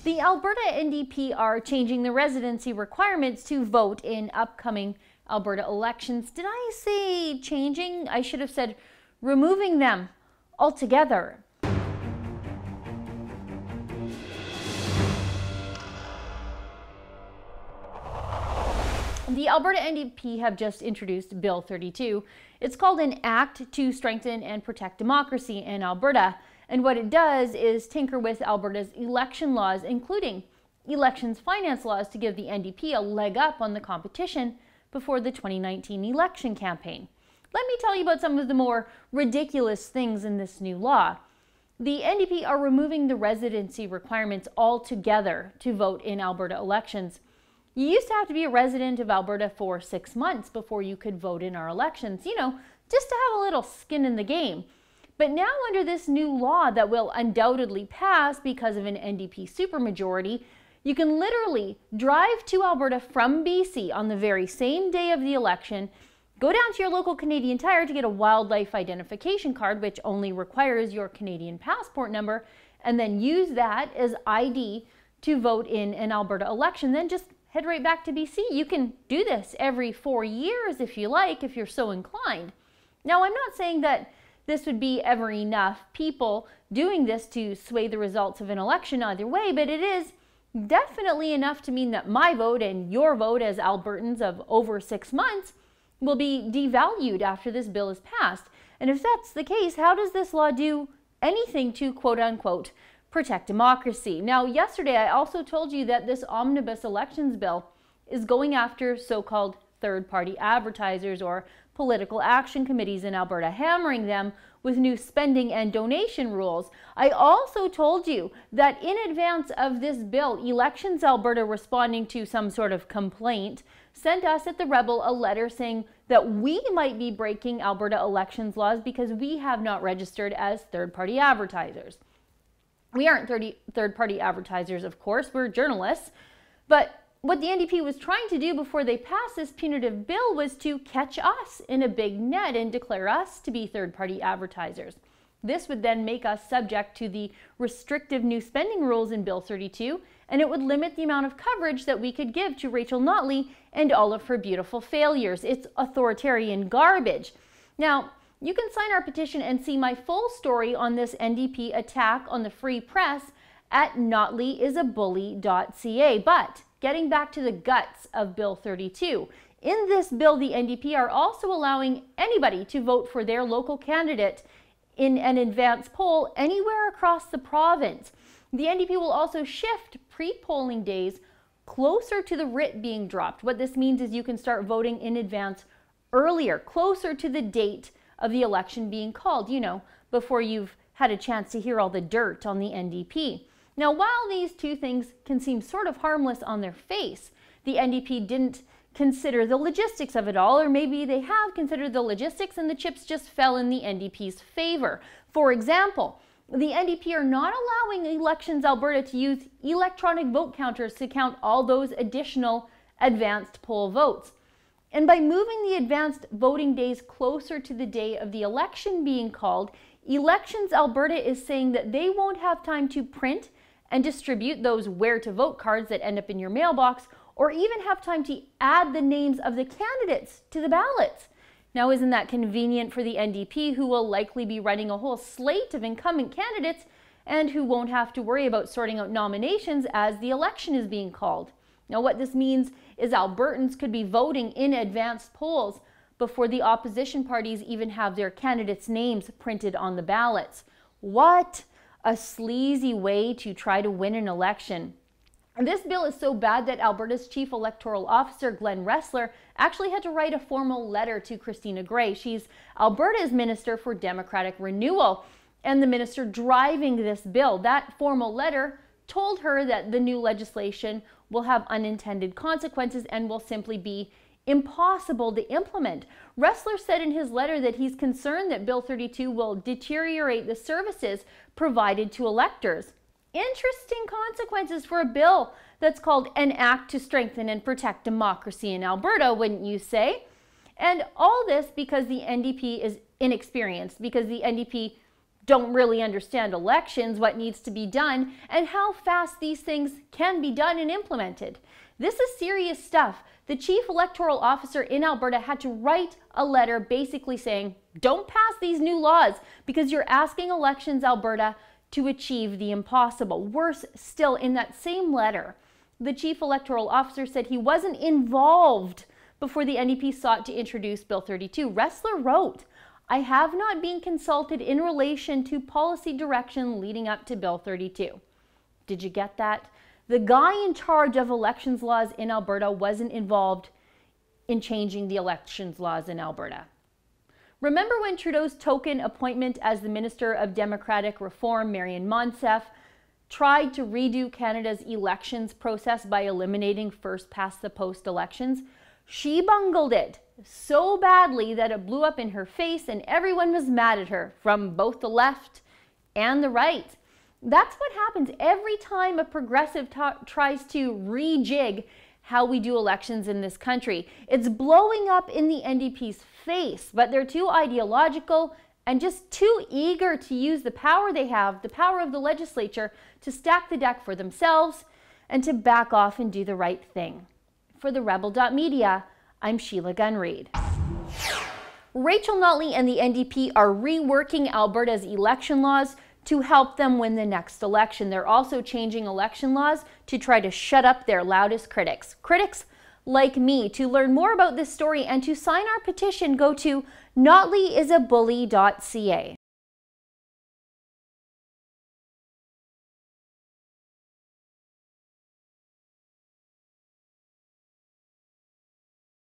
The Alberta NDP are changing the residency requirements to vote in upcoming Alberta elections. Did I say changing? I should have said removing them altogether. The Alberta NDP have just introduced Bill 32. It's called an Act to Strengthen and Protect Democracy in Alberta. And what it does is tinker with Alberta's election laws, including elections finance laws, to give the NDP a leg up on the competition before the 2019 election campaign. Let me tell you about some of the more ridiculous things in this new law. The NDP are removing the residency requirements altogether to vote in Alberta elections. You used to have to be a resident of Alberta for 6 months before you could vote in our elections, just to have a little skin in the game. But now under this new law that will undoubtedly pass because of an NDP supermajority, you can literally drive to Alberta from BC on the very same day of the election, go down to your local Canadian Tire to get a wildlife identification card, which only requires your Canadian passport number, and then use that as ID to vote in an Alberta election. Then just head right back to BC. You can do this every 4 years if you like, if you're so inclined. Now, I'm not saying that this would be ever enough people doing this to sway the results of an election either way, but it is definitely enough to mean that my vote and your vote as Albertans of over 6 months will be devalued after this bill is passed. And if that's the case, how does this law do anything to quote unquote protect democracy? Now, yesterday I also told you that this omnibus elections bill is going after so-called third-party advertisers or political action committees in Alberta, hammering them with new spending and donation rules. I also told you that in advance of this bill, Elections Alberta, responding to some sort of complaint, sent us at the Rebel a letter saying that we might be breaking Alberta elections laws because we have not registered as third-party advertisers. We aren't third-party advertisers, of course, we're journalists, but what the NDP was trying to do before they passed this punitive bill was to catch us in a big net and declare us to be third-party advertisers. This would then make us subject to the restrictive new spending rules in Bill 32, and it would limit the amount of coverage that we could give to Rachel Notley and all of her beautiful failures. It's authoritarian garbage. Now, you can sign our petition and see my full story on this NDP attack on the free press at notleyisabully.ca. But getting back to the guts of Bill 32, in this bill, the NDP are also allowing anybody to vote for their local candidate in an advance poll anywhere across the province. The NDP will also shift pre-polling days closer to the writ being dropped. What this means is you can start voting in advance earlier, closer to the date of the election being called, before you've had a chance to hear all the dirt on the NDP. Now, while these two things can seem sort of harmless on their face, the NDP didn't consider the logistics of it all, or maybe they have considered the logistics and the chips just fell in the NDP's favor. For example, the NDP are not allowing Elections Alberta to use electronic vote counters to count all those additional advanced poll votes. And by moving the advanced voting days closer to the day of the election being called, Elections Alberta is saying that they won't have time to print and distribute those where to vote cards that end up in your mailbox, or even have time to add the names of the candidates to the ballots. Now, isn't that convenient for the NDP, who will likely be running a whole slate of incumbent candidates and who won't have to worry about sorting out nominations as the election is being called? Now, what this means is Albertans could be voting in advanced polls before the opposition parties even have their candidates' names printed on the ballots. What a sleazy way to try to win an election. And this bill is so bad that Alberta's Chief Electoral Officer, Glenn Ressler, actually had to write a formal letter to Christina Gray. She's Alberta's Minister for Democratic Renewal and the minister driving this bill. That formal letter told her that the new legislation will have unintended consequences and will simply be impossible to implement. Ressler said in his letter that he's concerned that Bill 32 will deteriorate the services provided to electors. Interesting consequences for a bill that's called an Act to Strengthen and Protect Democracy in Alberta, wouldn't you say? And all this because the NDP is inexperienced, because the NDP don't really understand elections, what needs to be done, and how fast these things can be done and implemented. This is serious stuff. The chief electoral officer in Alberta had to write a letter basically saying, don't pass these new laws because you're asking Elections Alberta to achieve the impossible. Worse still, in that same letter, the chief electoral officer said he wasn't involved before the NDP sought to introduce Bill 32. Ressler wrote, I have not been consulted in relation to policy direction leading up to Bill 32. Did you get that? The guy in charge of elections laws in Alberta wasn't involved in changing the elections laws in Alberta. Remember when Trudeau's token appointment as the Minister of Democratic Reform, Marion Monsef, tried to redo Canada's elections process by eliminating first-past-the-post elections? She bungled it so badly that it blew up in her face and everyone was mad at her from both the left and the right. That's what happens every time a progressive tries to rejig how we do elections in this country. It's blowing up in the NDP's face, but they're too ideological and just too eager to use the power they have, the power of the legislature, to stack the deck for themselves and to back off and do the right thing. For the Rebel.media, I'm Sheila Gunn-Reid. Rachel Notley and the NDP are reworking Alberta's election laws to help them win the next election. They're also changing election laws to try to shut up their loudest critics. Critics like me. To learn more about this story and to sign our petition, go to notleysabully.ca.